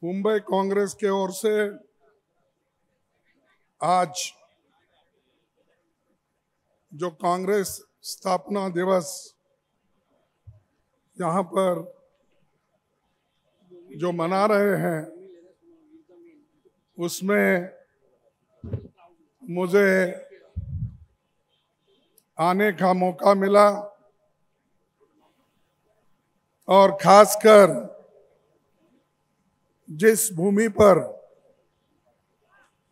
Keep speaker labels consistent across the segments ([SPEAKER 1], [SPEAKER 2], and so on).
[SPEAKER 1] मुंबई कांग्रेस के ओर से आज जो कांग्रेस स्थापना दिवस यहाँ पर जो मना रहे हैं उसमें मुझे आने का मौका मिला और खासकर जिस भूमि पर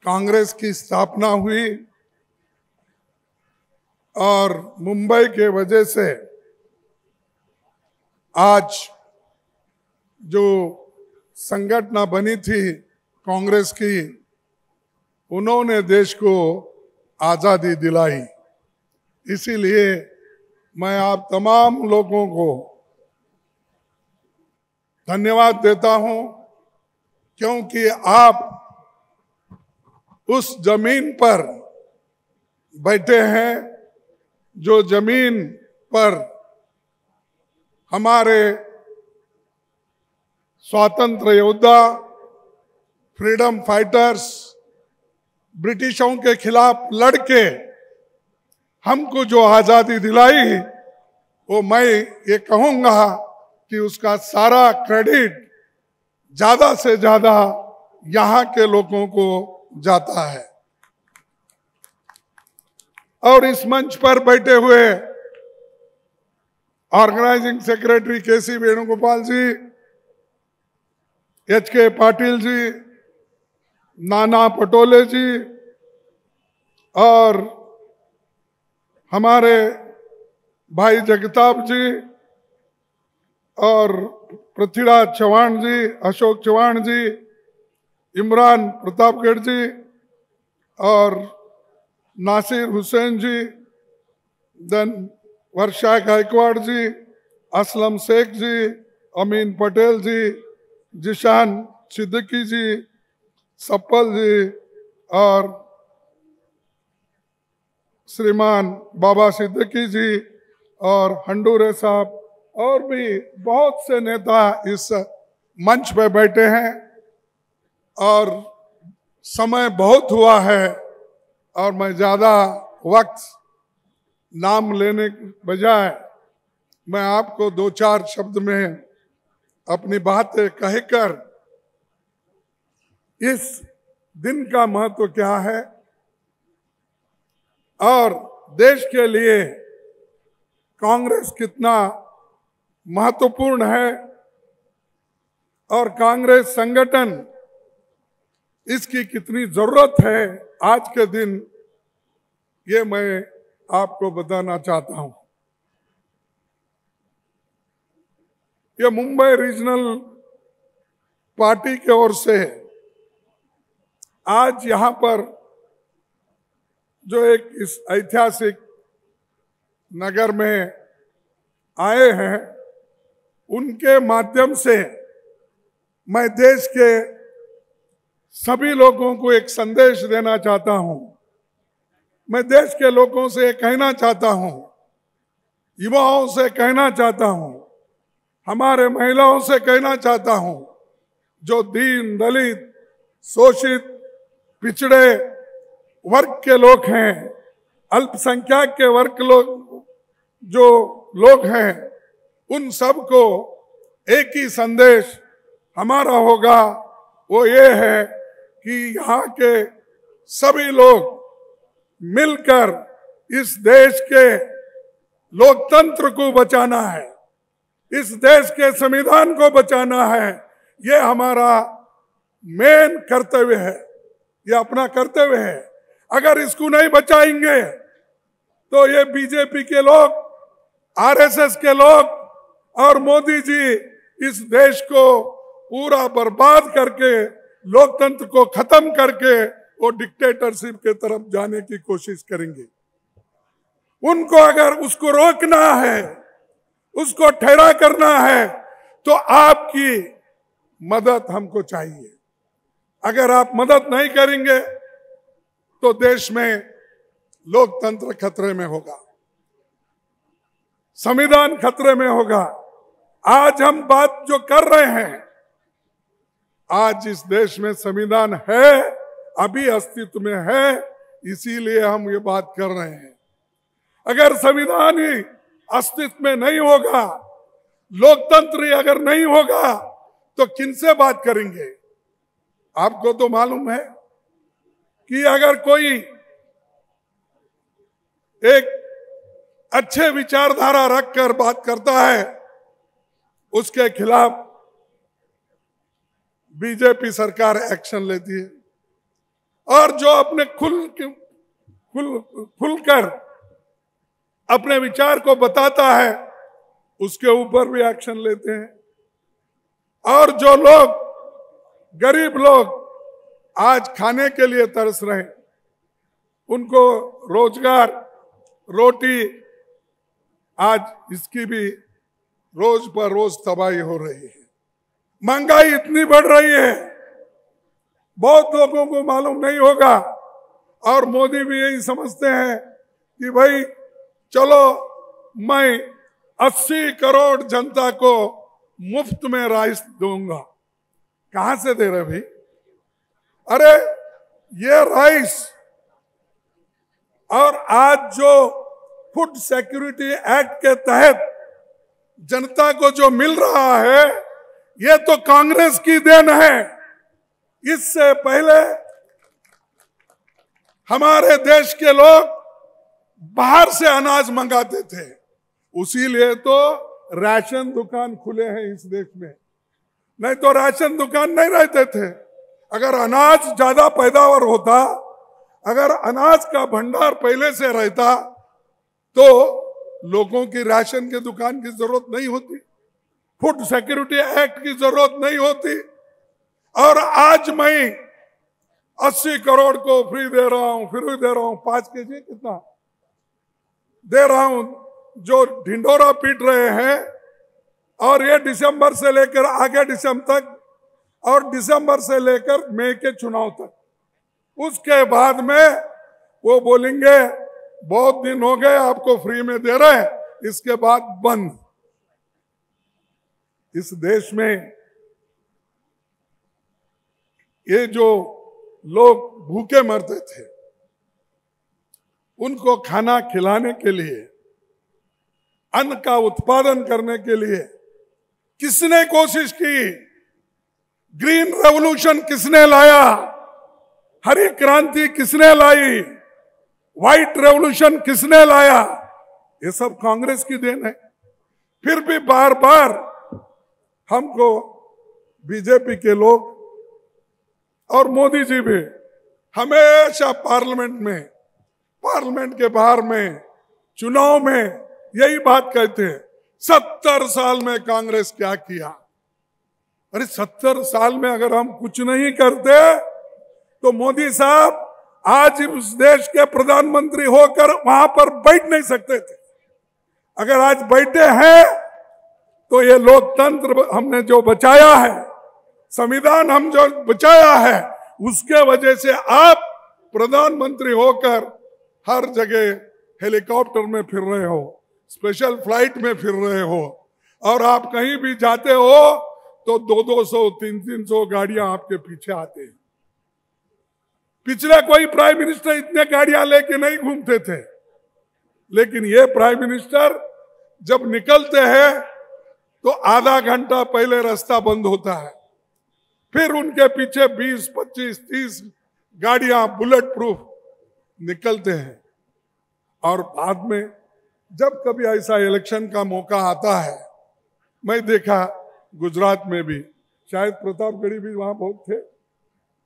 [SPEAKER 1] कांग्रेस की स्थापना हुई और मुंबई के वजह से आज जो संगठन बनी थी कांग्रेस की, उन्होंने देश को आजादी दिलाई। इसीलिए मैं आप तमाम लोगों को धन्यवाद देता हूं, क्योंकि आप उस जमीन पर बैठे हैं जो जमीन पर हमारे स्वातंत्र योद्धा, फ्रीडम फाइटर्स ब्रिटिशों के खिलाफ लड़के हमको जो आजादी दिलाई, वो मैं ये कहूंगा कि उसका सारा क्रेडिट ज्यादा से ज्यादा यहाँ के लोगों को जाता है। और इस मंच पर बैठे हुए ऑर्गेनाइजिंग सेक्रेटरी केसी वेणुगोपाल जी, एच.के. पाटिल जी, नाना पटोले जी और हमारे भाई जगताप जी और पृथ्वीराज चौहान जी, अशोक चौहान जी, इमरान प्रतापगढ़ जी और नासिर हुसैन जी, देन वर्षा गायकवाड़ जी, असलम शेख जी, अमीन पटेल जी, जिशान सिद्दीकी जी, सप्पल जी और श्रीमान बाबा सिद्दीकी जी और हंडूरे साहब और भी बहुत से नेता इस मंच पे बैठे हैं। और समय बहुत हुआ है और मैं ज्यादा वक्त नाम लेने के बजाय मैं आपको दो चार शब्द में अपनी बातें कहकर इस दिन का महत्व क्या है और देश के लिए कांग्रेस कितना महत्वपूर्ण है और कांग्रेस संगठन इसकी कितनी जरूरत है आज के दिन, ये मैं आपको बताना चाहता हूं। ये मुंबई रीजनल पार्टी की ओर से आज यहां पर जो एक इस ऐतिहासिक नगर में आए हैं, उनके माध्यम से मैं देश के सभी लोगों को एक संदेश देना चाहता हूं। मैं देश के लोगों से कहना चाहता हूं, युवाओं से कहना चाहता हूं, हमारे महिलाओं से कहना चाहता हूं, जो दीन दलित शोषित पिछड़े वर्ग के लोग हैं, अल्पसंख्यक के वर्ग जो लोग हैं, उन सबको एक ही संदेश हमारा होगा, वो ये है कि यहाँ के सभी लोग मिलकर इस देश के लोकतंत्र को बचाना है, इस देश के संविधान को बचाना है। ये हमारा मेन कर्तव्य है, ये अपना कर्तव्य है। अगर इसको नहीं बचाएंगे तो ये बीजेपी के लोग, आरएसएस के लोग और मोदी जी इस देश को पूरा बर्बाद करके, लोकतंत्र को खत्म करके वो डिक्टेटरशिप के तरफ जाने की कोशिश करेंगे। उनको अगर उसको रोकना है, उसको ठहरा करना है, तो आपकी मदद हमको चाहिए। अगर आप मदद नहीं करेंगे तो देश में लोकतंत्र खतरे में होगा, संविधान खतरे में होगा। आज हम बात जो कर रहे हैं, आज इस देश में संविधान है, अभी अस्तित्व में है, इसीलिए हम ये बात कर रहे हैं। अगर संविधान ही अस्तित्व में नहीं होगा, लोकतंत्र ही अगर नहीं होगा, तो किनसे बात करेंगे? आपको तो मालूम है कि अगर कोई एक अच्छे विचारधारा रखकर बात करता है, उसके खिलाफ बीजेपी सरकार एक्शन लेती है, और जो अपने खुलकर अपने विचार को बताता है, उसके ऊपर भी एक्शन लेते हैं। और जो लोग, गरीब लोग आज खाने के लिए तरस रहे, उनको रोजगार, रोटी, आज इसकी भी रोज पर रोज तबाही हो रही है। महंगाई इतनी बढ़ रही है, बहुत लोगों को मालूम नहीं होगा, और मोदी भी यही समझते हैं कि भाई चलो मैं 80 करोड़ जनता को मुफ्त में राइस दूंगा। कहां से दे रहे भाई? अरे ये राइस, और आज जो फूड सिक्योरिटी एक्ट के तहत जनता को जो मिल रहा है, ये तो कांग्रेस की देन है। इससे पहले हमारे देश के लोग बाहर से अनाज मंगाते थे, उसीलिए तो राशन दुकान खुले हैं इस देश में, नहीं तो राशन दुकान नहीं रहते थे। अगर अनाज ज्यादा पैदावार होता, अगर अनाज का भंडार पहले से रहता, तो लोगों की राशन की दुकान की जरूरत नहीं होती, फूड सिक्योरिटी एक्ट की जरूरत नहीं होती। और आज मैं 80 करोड़ को फ्री दे रहा हूं, फ्री दे रहा हूं, 5 केजी कितना दे रहा हूं, जो ढिंडोरा पीट रहे हैं। और ये दिसंबर से लेकर आगे दिसंबर तक, और दिसंबर से लेकर मई के चुनाव तक, उसके बाद में वो बोलेंगे बहुत दिन हो गए आपको फ्री में दे रहे हैं, इसके बाद बंद। इस देश में ये जो लोग भूखे मरते थे, उनको खाना खिलाने के लिए, अन्न का उत्पादन करने के लिए किसने कोशिश की? ग्रीन रेवोल्यूशन किसने लाया? हरी क्रांति किसने लाई? व्हाइट रेवोल्यूशन किसने लाया? ये सब कांग्रेस की देन है। फिर भी बार बार हमको बीजेपी के लोग और मोदी जी भी हमेशा पार्लियामेंट के बाहर में, चुनाव में यही बात कहते हैं, 70 साल में कांग्रेस क्या किया। अरे 70 साल में अगर हम कुछ नहीं करते तो मोदी साहब आज इस देश के प्रधानमंत्री होकर वहां पर बैठ नहीं सकते थे। अगर आज बैठे हैं तो ये लोकतंत्र हमने जो बचाया है, संविधान हम जो बचाया है, उसके वजह से आप प्रधानमंत्री होकर हर जगह हेलीकॉप्टर में फिर रहे हो, स्पेशल फ्लाइट में फिर रहे हो, और आप कहीं भी जाते हो तो 200 300 गाड़ियां आपके पीछे आते हैं। पिछले कोई प्राइम मिनिस्टर इतने गाड़ियां लेके नहीं घूमते थे, लेकिन ये प्राइम मिनिस्टर जब निकलते हैं तो आधा घंटा पहले रास्ता बंद होता है, फिर उनके पीछे 20, 25, 30 गाड़ियां बुलेट प्रूफ निकलते हैं। और बाद में जब कभी ऐसा इलेक्शन का मौका आता है, मैं देखा गुजरात में भी, शायद प्रतापगढ़ी भी वहां बहुत थे,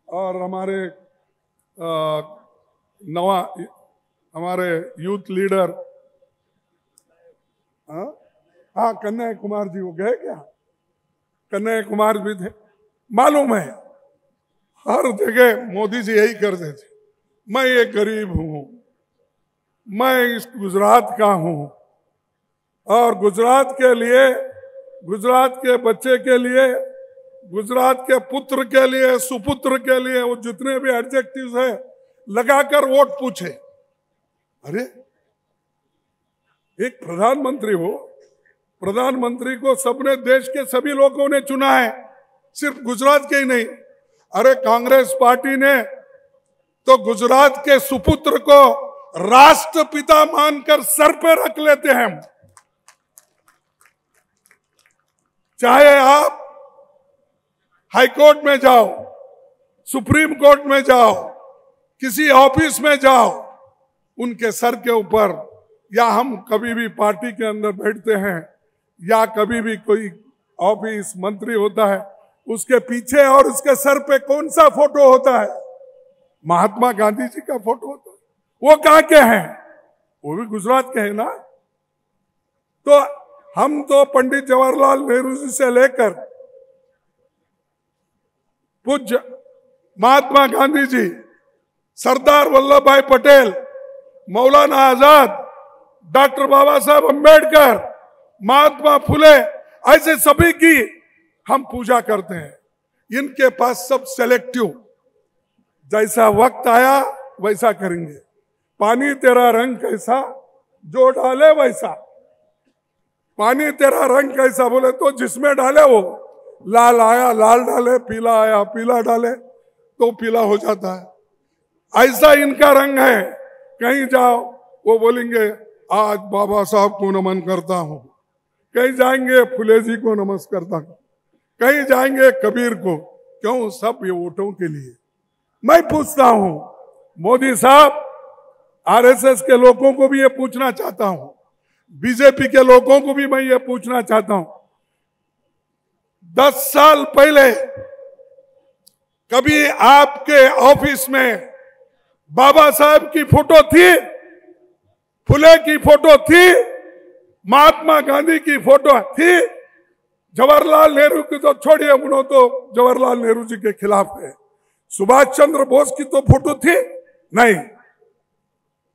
[SPEAKER 1] और हमारे यूथ लीडर हाँ कन्हैया कुमार जी, वो गए क्या? कन्हैया कुमार भी थे। मालूम है हर जगह मोदी जी यही करते थे, मैं एक गरीब हूं, मैं इस गुजरात का हूं, और गुजरात के लिए, गुजरात के बच्चे के लिए, गुजरात के पुत्र के लिए, सुपुत्र के लिए, वो जितने भी एडजेक्टिव्स है लगाकर वोट पूछे। अरे एक प्रधानमंत्री हो, प्रधानमंत्री को सबने, देश के सभी लोगों ने चुना है, सिर्फ गुजरात के ही नहीं, अरे कांग्रेस पार्टी ने तो गुजरात के सुपुत्र को राष्ट्रपिता मानकर सर पे रख लेते हैं। चाहे आप हाईकोर्ट में जाओ, सुप्रीम कोर्ट में जाओ, किसी ऑफिस में जाओ, उनके सर के ऊपर, या हम कभी भी पार्टी के अंदर बैठते हैं या कभी भी कोई ऑफिस मंत्री होता है, उसके पीछे और उसके सर पे कौन सा फोटो होता है? महात्मा गांधी जी का फोटो होता है। वो कहाँ के हैं? वो भी गुजरात के हैं ना। तो हम तो पंडित जवाहरलाल नेहरू जी से लेकर पूज्य महात्मा गांधी जी, सरदार वल्लभ भाई पटेल, मौलाना आजाद, डॉक्टर बाबा साहब अम्बेडकर, महात्मा फुले, ऐसे सभी की हम पूजा करते हैं। इनके पास सब सेलेक्टिव, जैसा वक्त आया वैसा करेंगे। पानी तेरा रंग कैसा, जो डाले वैसा। पानी तेरा रंग कैसा बोले तो जिसमें डाले वो, लाल आया लाल डाले, पीला आया पीला डाले तो पीला हो जाता है। ऐसा इनका रंग है। कहीं जाओ वो बोलेंगे आज बाबा साहब को नमन करता हूं, कहीं जाएंगे फुले जी को नमस्कार करता हूं, कहीं जाएंगे कबीर को। क्यों? सब ये वोटों के लिए। मैं पूछता हूं मोदी साहब, आरएसएस के लोगों को भी ये पूछना चाहता हूं, बीजेपी के लोगों को भी मैं ये पूछना चाहता हूं, 10 साल पहले कभी आपके ऑफिस में बाबा साहब की फोटो थी, फुले की फोटो थी, महात्मा गांधी की फोटो थी? जवाहरलाल नेहरू की तो छोड़िए, उन्होंने तो जवाहरलाल नेहरू जी के खिलाफ है। सुभाष चंद्र बोस की तो फोटो थी नहीं।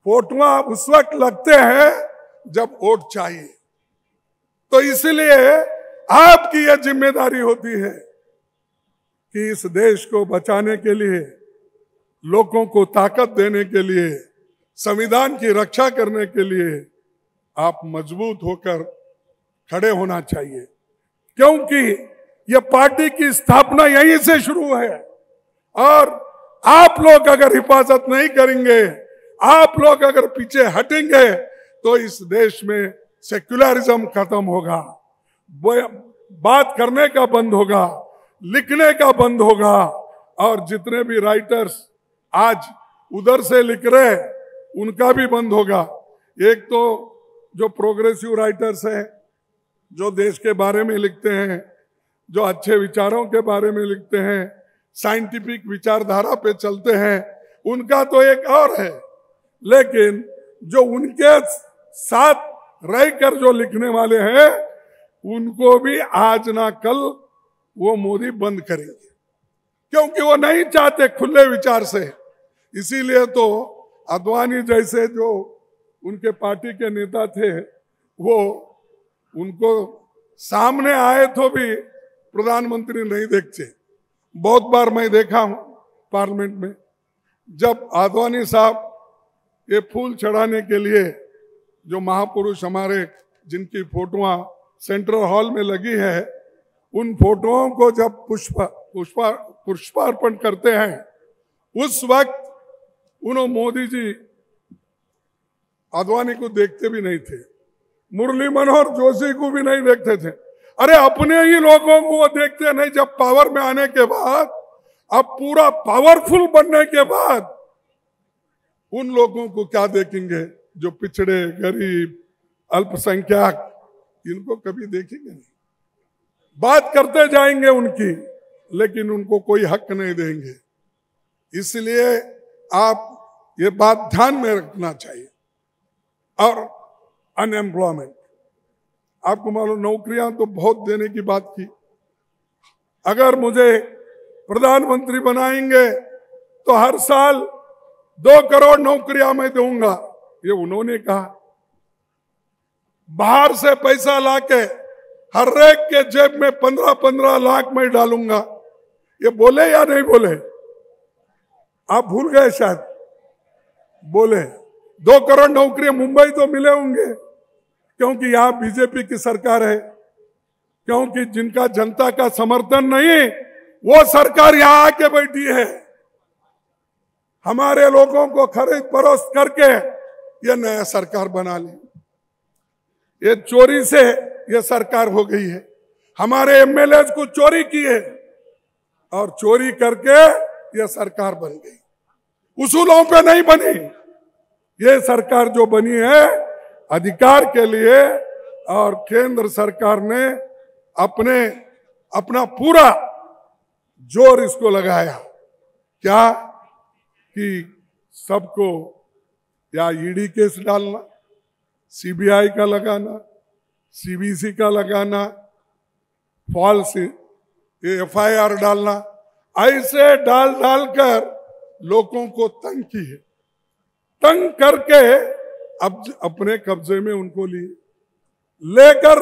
[SPEAKER 1] फोटो उस वक्त लगते हैं जब वोट चाहिए। तो इसलिए आपकी यह जिम्मेदारी होती है कि इस देश को बचाने के लिए, लोगों को ताकत देने के लिए, संविधान की रक्षा करने के लिए आप मजबूत होकर खड़े होना चाहिए। क्योंकि यह पार्टी की स्थापना यहीं से शुरू है और आप लोग अगर हिफाजत नहीं करेंगे, आप लोग अगर पीछे हटेंगे तो इस देश में सेक्युलरिज्म खत्म होगा, बात करने का बंद होगा, लिखने का बंद होगा। और जितने भी राइटर्स आज उधर से लिख रहे उनका भी बंद होगा। एक तो जो प्रोग्रेसिव राइटर्स हैं, जो देश के बारे में लिखते हैं, जो अच्छे विचारों के बारे में लिखते हैं, साइंटिफिक विचारधारा पे चलते हैं, उनका तो एक और है। लेकिन जो उनके साथ रहकर जो लिखने वाले हैं, उनको भी आज ना कल वो मोदी बंद करेंगे, क्योंकि वो नहीं चाहते खुले विचार से। इसीलिए तो आडवाणी जैसे जो उनके पार्टी के नेता थे, वो उनको सामने आए तो भी प्रधानमंत्री नहीं देखते। बहुत बार मैं देखा हूं पार्लियामेंट में, जब आडवाणी साहब ये फूल चढ़ाने के लिए, जो महापुरुष हमारे जिनकी फोटोआं सेंट्रल हॉल में लगी है, उन फोटोओं को जब पुष्पार्पण करते हैं, उस वक्त उन्होंने मोदी जी आडवाणी को देखते भी नहीं थे, मुरली मनोहर जोशी को भी नहीं देखते थे। अरे अपने ही लोगों को वो देखते नहीं। जब पावर में आने के बाद, अब पूरा पावरफुल बनने के बाद, उन लोगों को क्या देखेंगे जो पिछड़े, गरीब, अल्पसंख्यक, इनको कभी देखेंगे नहीं। बात करते जाएंगे उनकी, लेकिन उनको कोई हक नहीं देंगे। इसलिए आप ये बात ध्यान में रखना चाहिए। और अनएम्प्लॉयमेंट, आपको मालूम, नौकरियां तो बहुत देने की बात की। अगर मुझे प्रधानमंत्री बनाएंगे तो हर साल 2 करोड़ नौकरियां मैं दूंगा, ये उन्होंने कहा। बाहर से पैसा लाके हर एक के जेब में 15-15 लाख मैं डालूंगा, ये बोले या नहीं बोले? आप भूल गए शायद, बोले। 2 करोड़ नौकरियां मुंबई तो मिले होंगे, क्योंकि यहां बीजेपी की सरकार है, क्योंकि जिनका जनता का समर्थन नहीं, वो सरकार यहां आके बैठी है, हमारे लोगों को खरीद फरोख्त करके ये नया सरकार बना ली। ये चोरी से ये सरकार हो गई है। हमारे एमएलए को चोरी किए और चोरी करके ये सरकार बन गई। उसूलों पे नहीं बनी। ये सरकार जो बनी है अधिकार के लिए, और केंद्र सरकार ने अपना पूरा जोर इसको लगाया। क्या कि सबको या ईडी केस डालना, सीबीआई का लगाना, सीबीसी का लगाना, फॉल्स एफआईआर डालना, ऐसे डाल कर लोगों को तंग की है। तंग करके अब अपने कब्जे में उनको लिए, लेकर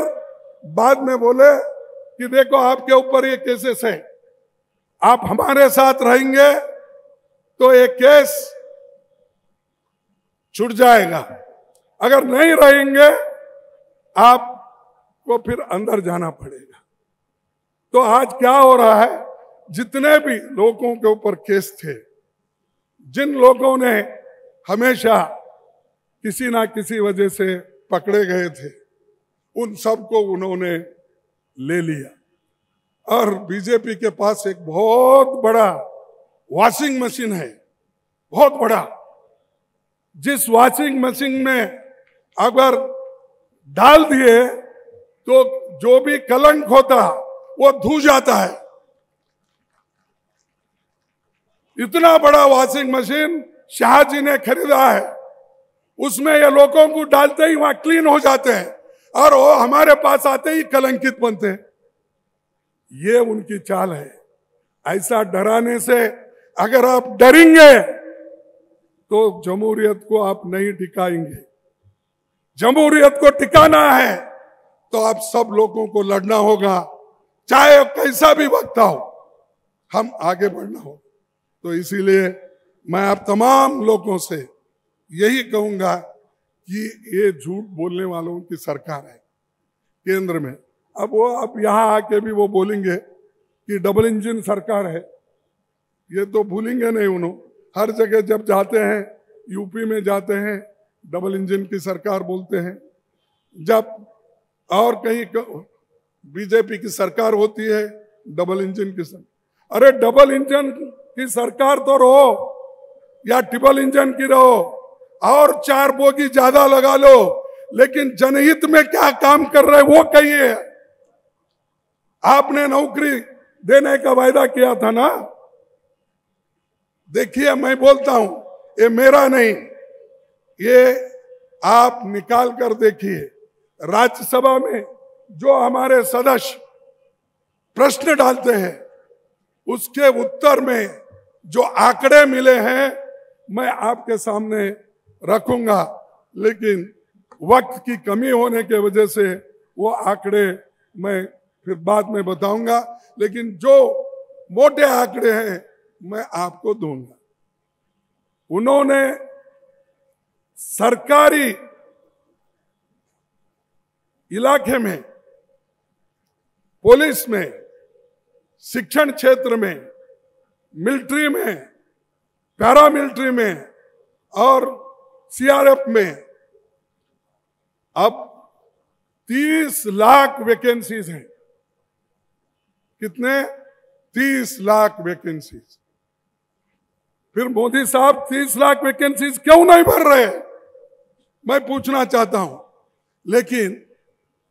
[SPEAKER 1] बाद में बोले कि देखो आपके ऊपर ये केसेस है, आप हमारे साथ रहेंगे तो ये केस छूट जाएगा, अगर नहीं रहेंगे आपको फिर अंदर जाना पड़ेगा। तो आज क्या हो रहा है, जितने भी लोगों के ऊपर केस थे, जिन लोगों ने हमेशा किसी ना किसी वजह से पकड़े गए थे, उन सबको उन्होंने ले लिया। और बीजेपी के पास एक बहुत बड़ा वॉशिंग मशीन है, बहुत बड़ा, जिस वॉशिंग मशीन में अगर डाल दिए तो जो भी कलंक होता वो धो जाता है। इतना बड़ा वॉशिंग मशीन शाह जी ने खरीदा है, उसमें ये लोगों को डालते ही वहां क्लीन हो जाते हैं और वो हमारे पास आते ही कलंकित बनते हैं। ये उनकी चाल है। ऐसा डराने से अगर आप डरेंगे तो जमहूरियत को आप नहीं टिकाएंगे। जमहूरियत को टिकाना है तो आप सब लोगों को लड़ना होगा, चाहे कैसा भी वक्त हो, हम आगे बढ़ना हो। तो इसीलिए मैं आप तमाम लोगों से यही कहूंगा कि ये झूठ बोलने वालों की सरकार है केंद्र में। अब वो आप यहां आके भी वो बोलेंगे कि डबल इंजन सरकार है, ये तो भूलेंगे नहीं उन्होंने। हर जगह जब जाते हैं, यूपी में जाते हैं, डबल इंजन की सरकार बोलते हैं। जब और कहीं बीजेपी की सरकार होती है, डबल इंजन की सरकार। अरे डबल इंजन की सरकार तो रहो या ट्रिपल इंजन की रहो, और 4 बोगी ज्यादा लगा लो, लेकिन जनहित में क्या काम कर रहे वो कहिए। आपने नौकरी देने का वायदा किया था ना। देखिए मैं बोलता हूं, ये मेरा नहीं, ये आप निकाल कर देखिए। राज्यसभा में जो हमारे सदस्य प्रश्न डालते हैं, उसके उत्तर में जो आंकड़े मिले हैं मैं आपके सामने रखूंगा, लेकिन वक्त की कमी होने के वजह से वो आंकड़े मैं फिर बाद में बताऊंगा, लेकिन जो मोटे आंकड़े हैं मैं आपको दूंगा। उन्होंने सरकारी इलाके में, पुलिस में, शिक्षण क्षेत्र में, मिलिट्री में, पैरामिलिट्री में और सीआरएफ में अब 30 लाख वैकेंसीज हैं। कितने? 30 लाख वैकेंसीज। फिर मोदी साहब 30 लाख वैकेंसीज क्यों नहीं भर रहे, मैं पूछना चाहता हूं। लेकिन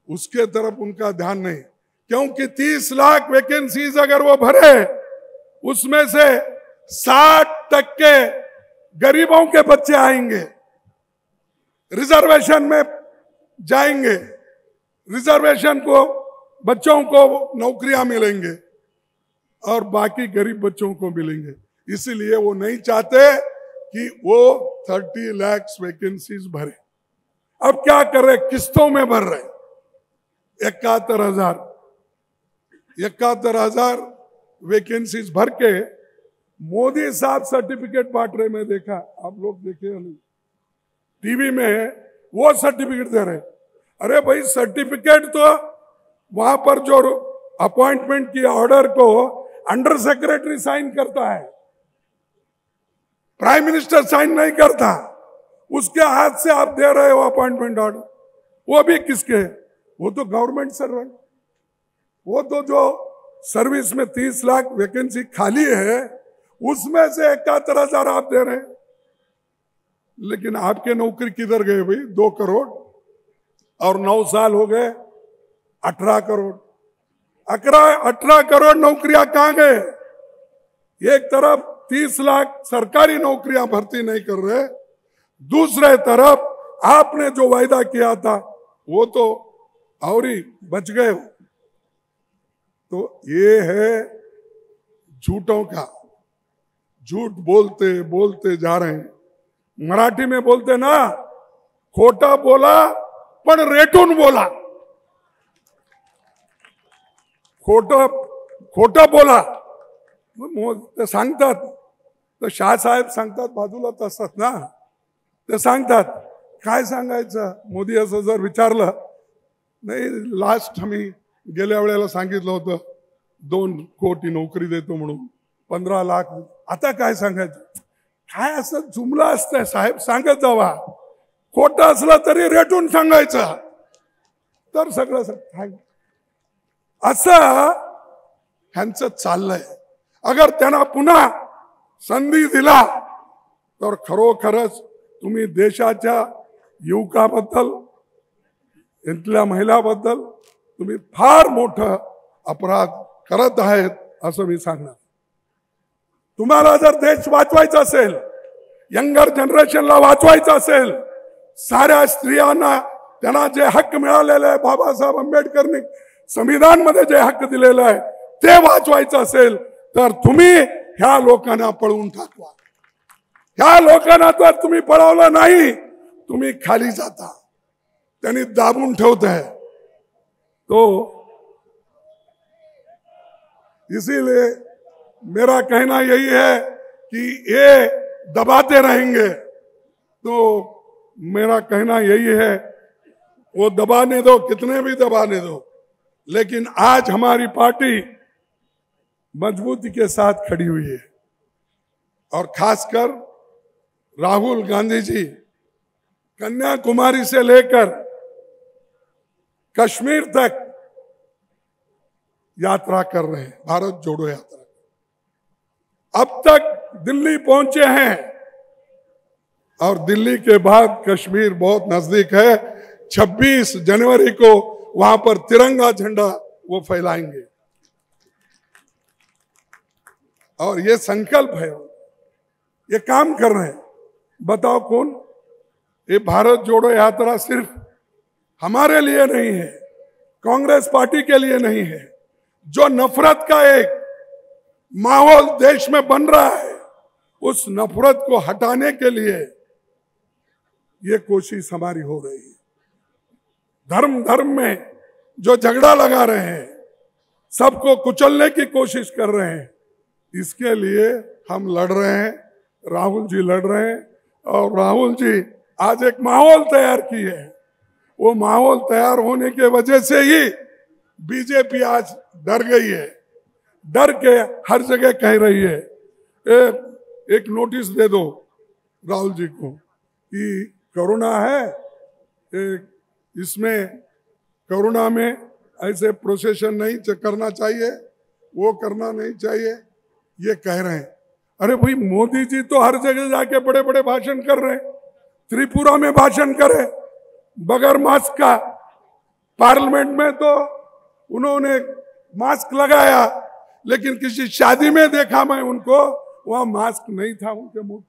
[SPEAKER 1] उसके तरफ उनका ध्यान नहीं, क्योंकि 30 लाख वैकेंसीज अगर वो भरे, उसमें से 60% गरीबों के बच्चे आएंगे, रिजर्वेशन में जाएंगे, रिजर्वेशन को बच्चों को नौकरियां मिलेंगे और बाकी गरीब बच्चों को मिलेंगे। इसीलिए वो नहीं चाहते कि वो 30 लाख वैकेंसीज भरे। अब क्या कर रहे, किस्तों में भर रहे। 71,000 वैकेंसीज भर के मोदी साहब सर्टिफिकेट बांट रहे। मैं देखा, आप लोग देखे नहीं, टीवी में वो सर्टिफिकेट दे रहे। अरे भाई, सर्टिफिकेट तो वहां पर जो अपॉइंटमेंट की ऑर्डर को अंडर सेक्रेटरी साइन करता है, प्राइम मिनिस्टर साइन नहीं करता, उसके हाथ से आप दे रहे हो अपॉइंटमेंट ऑर्डर। वो भी किसके? वो तो गवर्नमेंट सर्वेंट। वो तो जो सर्विस में 30 लाख वैकेंसी खाली है उसमें से 71,000 आप दे रहे हैं। लेकिन आपके नौकरी किधर गए भाई? 2 करोड़, और 9 साल हो गए 18 करोड़। 18 करोड़ नौकरियां कहां गए? एक तरफ 30 लाख सरकारी नौकरियां भर्ती नहीं कर रहे, दूसरे तरफ आपने जो वायदा किया था वो तो और ही बच गए हो। तो ये है झूठों का, झूठ बोलते बोलते जा रहे हैं। मराठी में बोलते ना, खोटा बोला पण रेटून बोला। खोटं बोला ते सांगतात, तर शहासाहेब सांगतात, बाजूला असतात ना, ते सांगतात काय सांगायचं। मोदी असं जर विचारलं, नाही लास्ट आम्ही गेल्या वेळेला सांगितलं होतं 2 कोटी नोकरी देतो म्हणून, 15 लाख, आता काय सांगायचं? काय असं जुमला असतंय साहेब, सांगत जावा। खोटं असलं तरी रेटून सांगायचं, तर सगळं काय असं ह्यांचं चाललंय। अगर त्यांना पुन्हा संधी दिला तर खरोखरच तुम्ही देशाच्या युवकाबद्दल, इथल्या महिलाबद्दल तुम्ही फार मोठं अपराध करत आहेत असं मी सांगणार। तुम्हाला जर देश वाचवायचा असेल, यंगर जनरेशनला वाचवायचं असेल, साऱ्या स्त्रियांना त्यांना जे हक्क मिळालेले आहे, बाबासाहेब आंबेडकरनी संविधान मध्ये जे हक्क दिलेले आहे ते वाचवायचं असेल तर तुम्ही ह्या लोकांना पळवून टाकवा। ह्या लोकांना जर तुम्ही पळवलं नाही, तुम्ही खाली जाता, त्यांनी दाबून ठेवत है। तो इसीलिए मेरा कहना यही है कि ये दबाते रहेंगे, तो मेरा कहना यही है, वो दबाने दो, कितने भी दबाने दो, लेकिन आज हमारी पार्टी मजबूती के साथ खड़ी हुई है। और खासकर राहुल गांधी जी कन्याकुमारी से लेकर कश्मीर तक यात्रा कर रहे हैं, भारत जोड़ो यात्रा। अब तक दिल्ली पहुंचे हैं और दिल्ली के बाद कश्मीर बहुत नजदीक है। 26 जनवरी को वहां पर तिरंगा झंडा वो फैलाएंगे और ये संकल्प है, ये काम कर रहे हैं। बताओ कौन? ये भारत जोड़ो यात्रा सिर्फ हमारे लिए नहीं है, कांग्रेस पार्टी के लिए नहीं है। जो नफरत का एक माहौल देश में बन रहा है, उस नफरत को हटाने के लिए ये कोशिश हमारी हो रही है। धर्म धर्म में जो झगड़ा लगा रहे हैं, सबको कुचलने की कोशिश कर रहे हैं, इसके लिए हम लड़ रहे हैं, राहुल जी लड़ रहे हैं। और राहुल जी आज एक माहौल तैयार की है। वो माहौल तैयार होने के वजह से ही बीजेपी आज डर गई है, डर के हर जगह कह रही है एक नोटिस दे दो राहुल जी को कि कोरोना है, इसमें कोरोना में ऐसे प्रोसेशन नहीं करना चाहिए, वो करना नहीं चाहिए, ये कह रहे हैं। अरे भाई मोदी जी तो हर जगह जाके बड़े बड़े भाषण कर रहे हैं। त्रिपुरा में भाषण करे बगैर मास्क का, पार्लियामेंट में तो उन्होंने मास्क लगाया, लेकिन किसी शादी में देखा मैं उनको, वहां मास्क नहीं था उनके मुंह।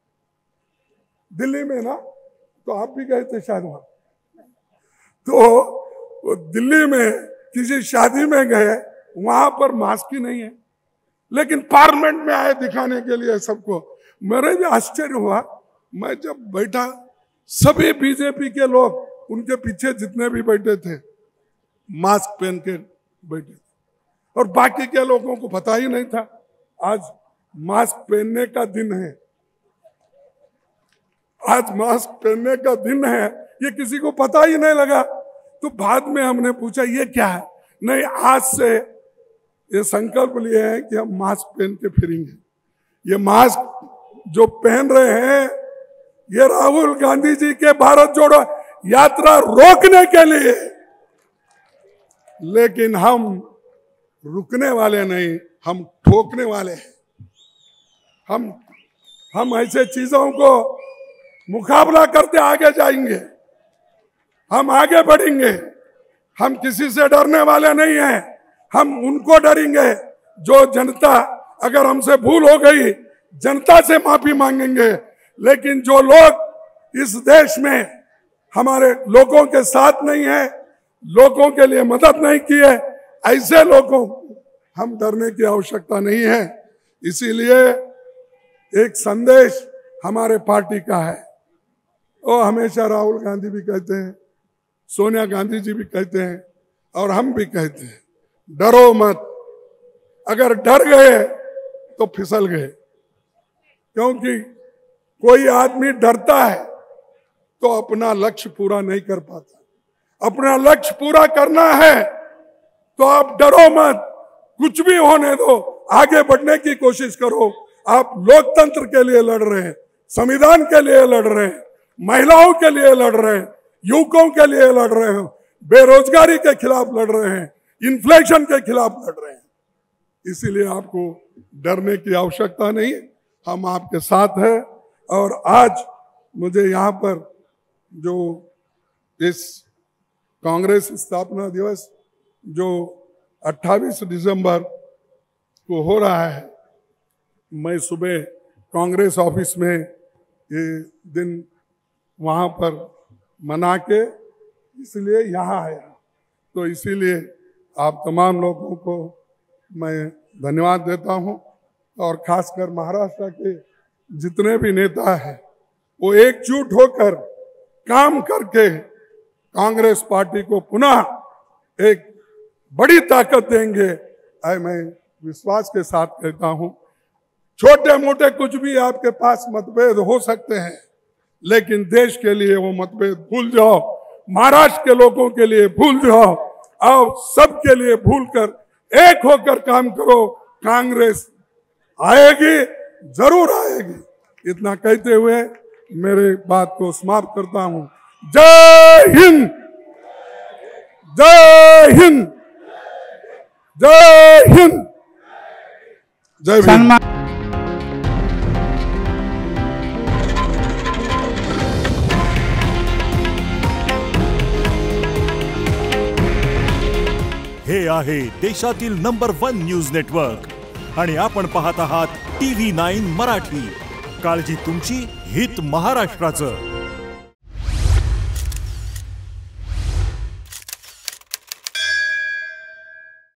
[SPEAKER 1] दिल्ली में ना, तो आप भी गए थे शायद वहां, तो दिल्ली में किसी शादी में गए, वहां पर मास्क ही नहीं है, लेकिन पार्लियामेंट में आए दिखाने के लिए सबको। मेरे भी आश्चर्य हुआ, मैं जब बैठा, सभी बीजेपी के लोग उनके पीछे जितने भी बैठे थे मास्क पहन के बैठे थे, और बाकी के लोगों को पता ही नहीं था आज मास्क पहनने का दिन है। आज मास्क पहनने का दिन है, ये किसी को पता ही नहीं लगा। तो बाद में हमने पूछा ये क्या है? नहीं, आज से ये संकल्प लिए हैं कि हम मास्क पहन के फिरेंगे। ये मास्क जो पहन रहे हैं ये राहुल गांधी जी के भारत जोड़ो यात्रा रोकने के लिए, लेकिन हम रुकने वाले नहीं, हम ठोकने वाले हैं। हम ऐसे चीजों को मुकाबला करते आगे जाएंगे, हम आगे बढ़ेंगे। हम किसी से डरने वाले नहीं हैं, हम उनको डरेंगे जो जनता, अगर हमसे भूल हो गई जनता से माफी मांगेंगे, लेकिन जो लोग इस देश में हमारे लोगों के साथ नहीं है, लोगों के लिए मदद नहीं की है, ऐसे लोगों हम डरने की आवश्यकता नहीं है। इसीलिए एक संदेश हमारे पार्टी का है, वो हमेशा राहुल गांधी भी कहते हैं, सोनिया गांधी जी भी कहते हैं और हम भी कहते हैं, डरो मत। अगर डर गए तो फिसल गए, क्योंकि कोई आदमी डरता है तो अपना लक्ष्य पूरा नहीं कर पाता। अपना लक्ष्य पूरा करना है तो आप डरो मत, कुछ भी होने दो, आगे बढ़ने की कोशिश करो। आप लोकतंत्र के लिए लड़ रहे हैं, संविधान के लिए लड़ रहे हैं, महिलाओं के लिए लड़ रहे हैं, युवकों के लिए लड़ रहे हो, बेरोजगारी के खिलाफ लड़ रहे हैं, इन्फ्लेशन के खिलाफ लड़ रहे हैं। इसीलिए आपको डरने की आवश्यकता नहीं, हम आपके साथ हैं। और आज मुझे यहाँ पर जो इस कांग्रेस स्थापना दिवस जो 28 दिसंबर को हो रहा है, मैं सुबह कांग्रेस ऑफिस में ये दिन वहाँ पर मना के इसलिए यहाँ आया। तो इसीलिए आप तमाम लोगों को मैं धन्यवाद देता हूँ, और खासकर महाराष्ट्र के जितने भी नेता हैं वो एकजुट होकर काम करके कांग्रेस पार्टी को पुनः एक बड़ी ताकत देंगे। मैं विश्वास के साथ कहता हूँ, छोटे मोटे कुछ भी आपके पास मतभेद हो सकते हैं, लेकिन देश के लिए वो मतभेद भूल जाओ, महाराष्ट्र के लोगों के लिए भूल जाओ, और सबके लिए भूलकर एक होकर काम करो। कांग्रेस आएगी, जरूर आएगी। इतना कहते हुए मेरे बात को समाप्त करता हूं। जय हिंद, जय हिंद, जय हिंद, जय भीम।
[SPEAKER 2] हे आहे देशातील नंबर 1 न्यूज नेटवर्क आणि आपण पाहत आहात TV9 मराठी। काळजी तुमची, हित महाराष्ट्राचं।